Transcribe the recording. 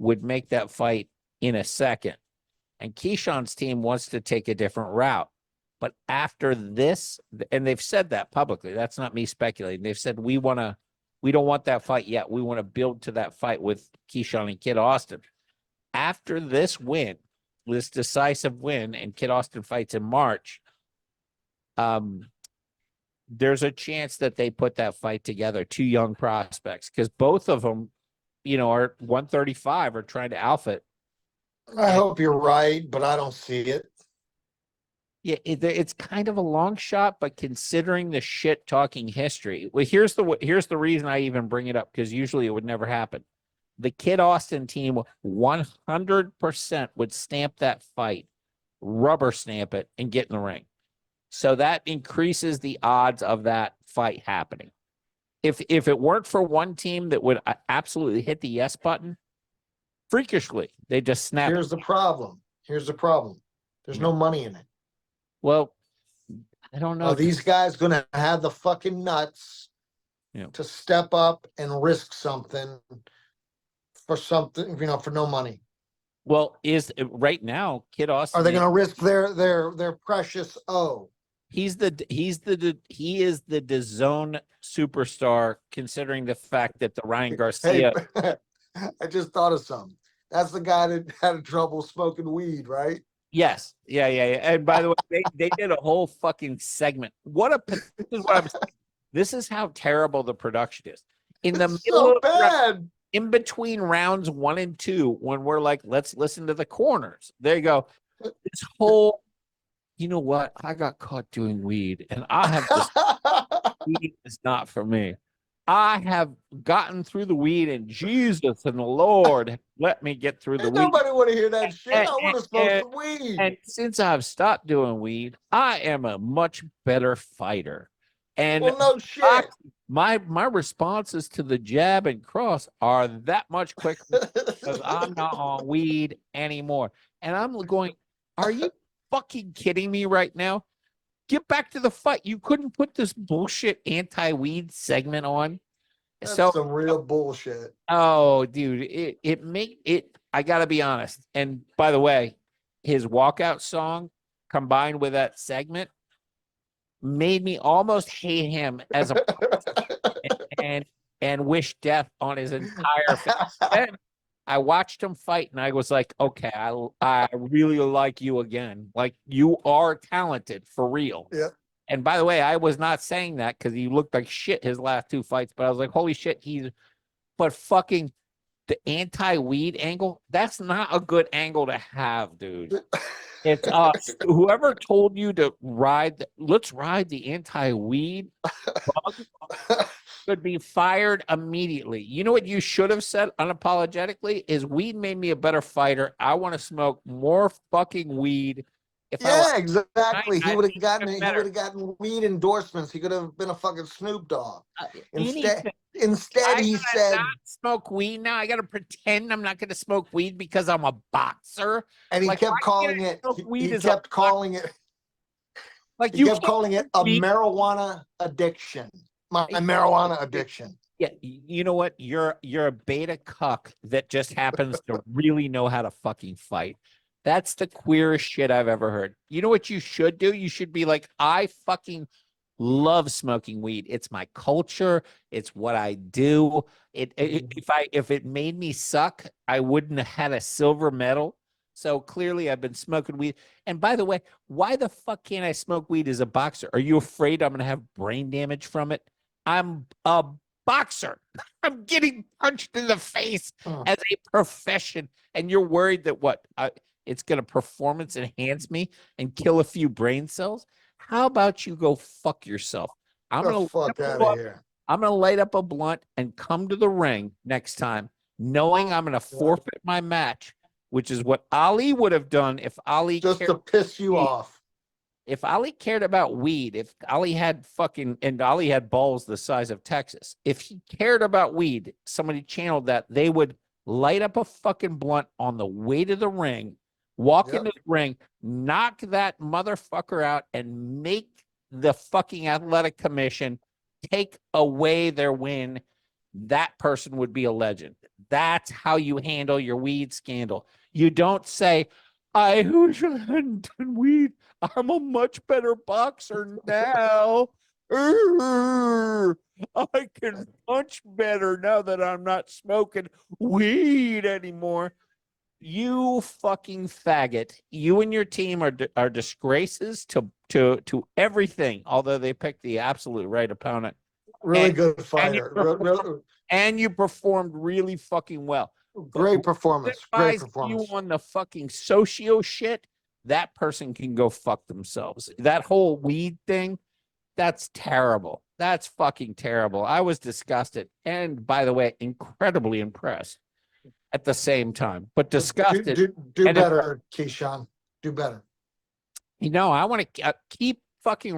would make that fight in a second. And Keyshawn's team wants to take a different route. But after this, and they've said that publicly, that's not me speculating. They've said, we don't want that fight yet. We want to build to that fight with Keyshawn and Kid Austin. After this win, this decisive win, and Kid Austin fights in March, there's a chance that they put that fight together, two young prospects, because both of them, are 135 or trying to alpha it. I hope you're right, but I don't see it. Yeah, it's kind of a long shot, but considering the shit talking history, well, here's the reason I even bring it up, because usually it would never happen. The Kid Austin team 100% would stamp that fight, rubber stamp it, and get in the ring. So that increases the odds of that fight happening. If it weren't for one team that would absolutely hit the yes button, freakishly, they just snap. Here's the problem. There's no money in it. Well, I don't know. Are these guys going to have the fucking nuts to step up and risk something for something, for no money? Well, right now, Kid Austin. Are they going to risk their precious O? He is the DAZN superstar, considering the fact that the Ryan Garcia. Hey, I just thought of something. That's the guy that had trouble smoking weed, right? Yes. Yeah. And by the way, they did a whole fucking segment. This is how terrible the production is. In the middle of bad. In between rounds 1 and 2, when we're like, let's listen to the corners. There you go. This whole, you know what? I got caught doing weed, and I have this weed is not for me. I have gotten through the weed, and Jesus and the Lord let me get through the weed. Nobody want to hear that shit. I want to smoke some weed. And since I've stopped doing weed, I am a much better fighter. And no shit. My responses to the jab and cross are that much quicker because I'm not on weed anymore. And I'm going, are you fucking kidding me right now? Get back to the fight. You couldn't put this bullshit anti-weed segment on. That's some real bullshit. Oh, dude, I gotta be honest. And by the way, his walkout song combined with that segment made me almost hate him as a and wish death on his entire face. Then I watched him fight, and I was like, okay, I really like you again. Like, you are talented for real. Yeah. And by the way, I was not saying that because he looked like shit his last 2 fights, but I was like, holy shit, but fucking the anti-weed angle, that's not a good angle to have, dude. It's whoever told you to let's ride the anti-weed bug should be fired immediately. You know what you should have said unapologetically is, weed made me a better fighter. I want to smoke more fucking weed. Exactly. He would have gotten weed endorsements. He could have been a fucking Snoop Dogg. Instead, he said, "Smoke weed now. I got to pretend I'm not going to smoke weed because I'm a boxer." And he kept calling it. He kept calling it. Like you kept calling it a marijuana addiction. My marijuana addiction. Yeah, you know what? You're a beta cuck that just happens to really know how to fucking fight. That's the queerest shit I've ever heard. You know what you should do? You should be like, I fucking love smoking weed. It's my culture. It's what I do. If it made me suck, I wouldn't have had a silver medal. So clearly I've been smoking weed. And by the way, why the fuck can't I smoke weed as a boxer? Are you afraid I'm going to have brain damage from it? I'm a boxer. I'm getting punched in the face as a profession. And you're worried that it's going to performance enhance me and kill a few brain cells? How about you go fuck yourself? I'm going to light up a blunt and come to the ring next time, knowing I'm going to forfeit my match, which is what Ali would have done if Ali to piss you off. If Ali cared about weed, if Ali had and Ali had balls the size of Texas, if he cared about weed, somebody channeled that, they would light up a fucking blunt on the way to the ring, walk into the ring, knock that motherfucker out, and make the fucking athletic commission take away their win that person would be a legend. That's how you handle your weed scandal. You don't say, I wish I hadn't done weed. I'm a much better boxer now. I can punch better now that I'm not smoking weed anymore. You fucking faggot. You and your team are disgraces to everything, although they picked the absolute right opponent. Really good fighter. And you performed really fucking well. Great performance. Great You performance. on the fucking socio shit, that person can go fuck themselves. That whole weed thing, that's terrible. That's fucking terrible. I was disgusted. And by the way, incredibly impressed at the same time, but disgusted. Do better, Keyshawn. Do better. I want to keep fucking